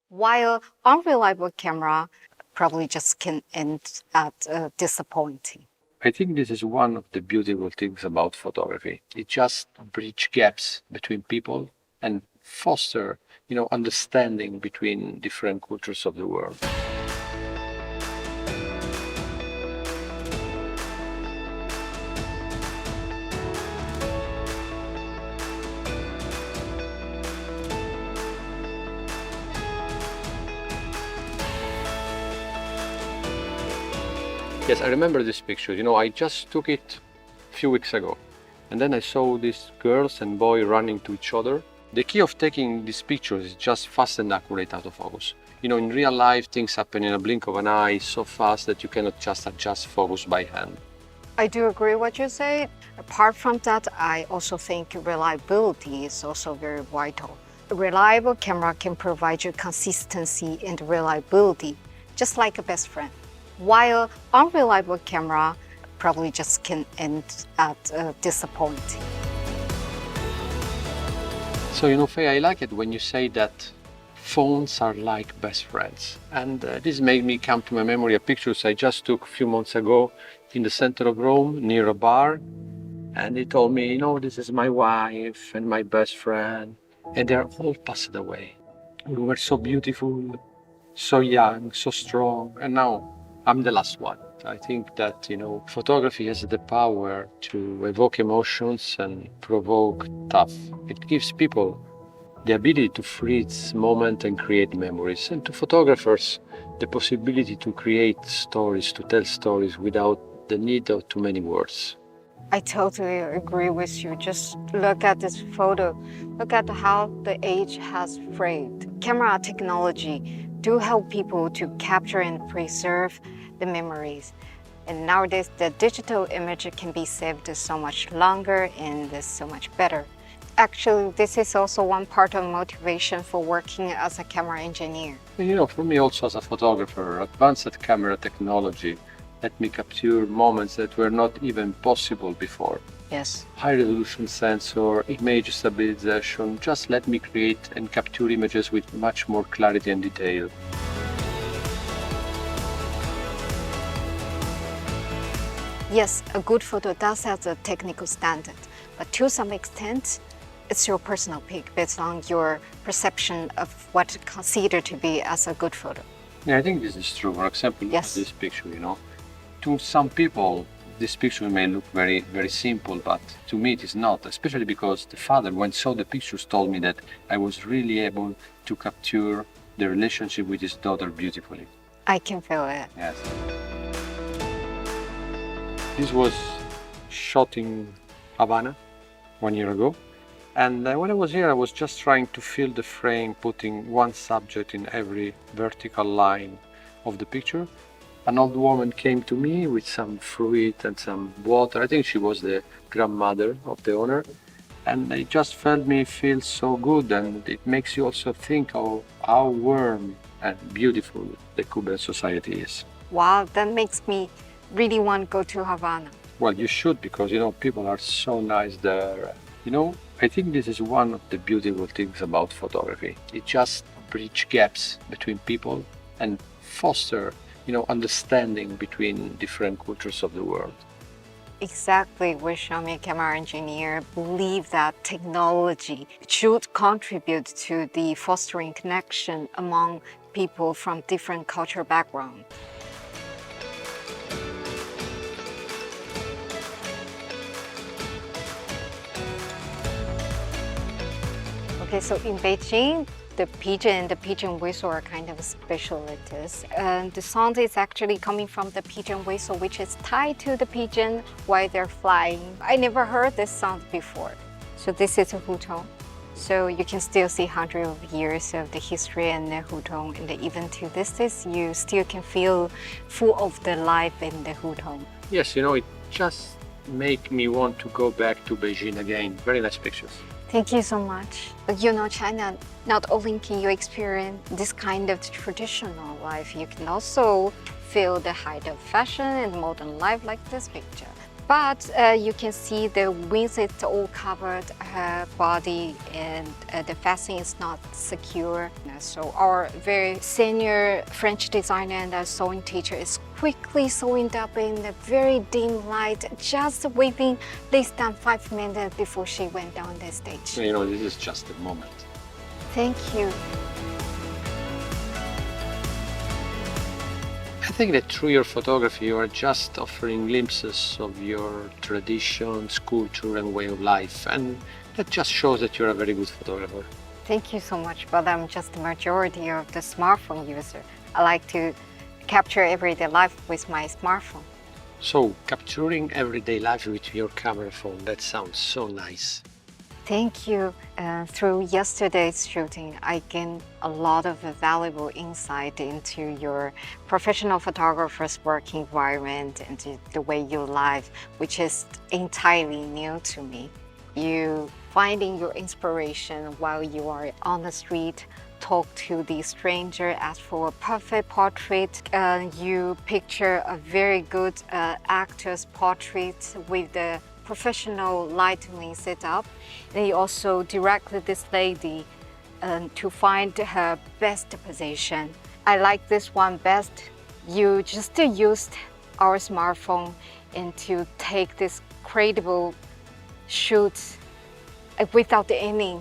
while unreliable camera probably just can end at disappointing. I think this is one of the beautiful things about photography. It just bridge gaps between people and foster, understanding between different cultures of the world. Yes, I remember this picture. I just took it a few weeks ago. And then I saw these girls and boy running to each other. The key of taking these pictures is just fast and accurate autofocus. In real life, things happen in a blink of an eye so fast that you cannot just adjust focus by hand. I do agree what you say. Apart from that, I also think reliability is also very vital. A reliable camera can provide you consistency and reliability, just like a best friend. While unreliable camera probably just can end at disappointing. So, Fei, I like it when you say that phones are like best friends. And this made me come to my memory of pictures I just took a few months ago in the center of Rome, near a bar. And they told me, this is my wife and my best friend. And they're all passed away. We were so beautiful, so young, so strong. And now I'm the last one. I think that, photography has the power to evoke emotions and provoke thought. It gives people the ability to freeze moment and create memories, and to photographers the possibility to create stories, to tell stories without the need of too many words. I totally agree with you. Just look at this photo. Look at how the age has faded. Camera technology do help people to capture and preserve the memories. And nowadays, the digital image can be saved so much longer and so much better. Actually, this is also one part of motivation for working as a camera engineer. And, for me also as a photographer, advanced camera technology let me capture moments that were not even possible before. Yes. High-resolution sensor, image stabilization, just let me create and capture images with much more clarity and detail. Yes, a good photo does have a technical standard, but to some extent, it's your personal pick based on your perception of what is considered to be as a good photo. Yeah, I think this is true. For example, Yes. This picture, to some people, this picture may look very, very simple, but to me it is not, especially because the father, when saw the pictures, told me that I was really able to capture the relationship with his daughter beautifully. I can feel it. Yes. This was shot in Havana 1 year ago. And when I was here, I was just trying to fill the frame, putting one subject in every vertical line of the picture. An old woman came to me with some fruit and some water. I think she was the grandmother of the owner. And it just felt me feel so good, and it makes you also think of how warm and beautiful the Cuban society is. Wow, that makes me really want to go to Havana. Well, you should, because, people are so nice there. I think this is one of the beautiful things about photography. It just bridge gaps between people and foster, understanding between different cultures of the world. Exactly, we Xiaomi camera engineer believe that technology should contribute to the fostering connection among people from different cultural backgrounds. Okay, so in Beijing, the pigeon and the pigeon whistle are kind of specialties. And the sound is actually coming from the pigeon whistle, which is tied to the pigeon while they're flying. I never heard this sound before. So this is a hutong. So you can still see hundreds of years of the history in the hutong, and even to this day, you still can feel full of the life in the hutong. Yes, it just make me want to go back to Beijing again. Very nice pictures. Thank you so much. China, not only can you experience this kind of traditional life, you can also feel the height of fashion and modern life like this picture. But you can see the wings is all covered, her body, and the fastening is not secure. So our very senior French designer and sewing teacher is quickly sewing up in the very dim light, just waiting less than 5 minutes before she went down the stage. You know, this is just a moment. Thank you. I think that through your photography, you are just offering glimpses of your traditions, culture, and way of life. And that just shows that you're a very good photographer. Thank you so much, but I'm just the majority of the smartphone user. I like to capture everyday life with my smartphone. So, capturing everyday life with your camera phone, that sounds so nice. Thank you. Through yesterday's shooting, I gained a lot of valuable insight into your professional photographer's work environment and the way you live, which is entirely new to me. You finding your inspiration while you are on the street, talk to the stranger, ask for a perfect portrait. You picture a very good actor's portrait with the professional lighting setup. And you also directed this lady to find her best position. I like this one best. You just used our smartphone and to take this credible shoot without any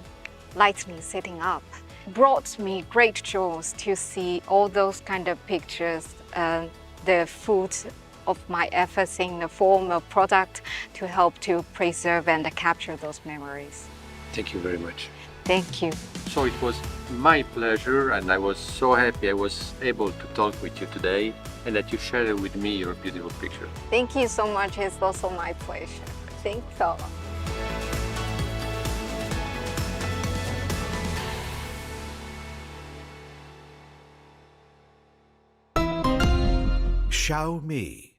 lighting setting up. Brought me great joy to see all those kind of pictures, the fruit of my efforts in the form of product to help to preserve and capture those memories. Thank you very much. Thank you. So it was my pleasure, and I was so happy I was able to talk with you today and that you shared with me your beautiful picture. Thank you so much. It's also my pleasure. Thanks a lot. Xiaomi.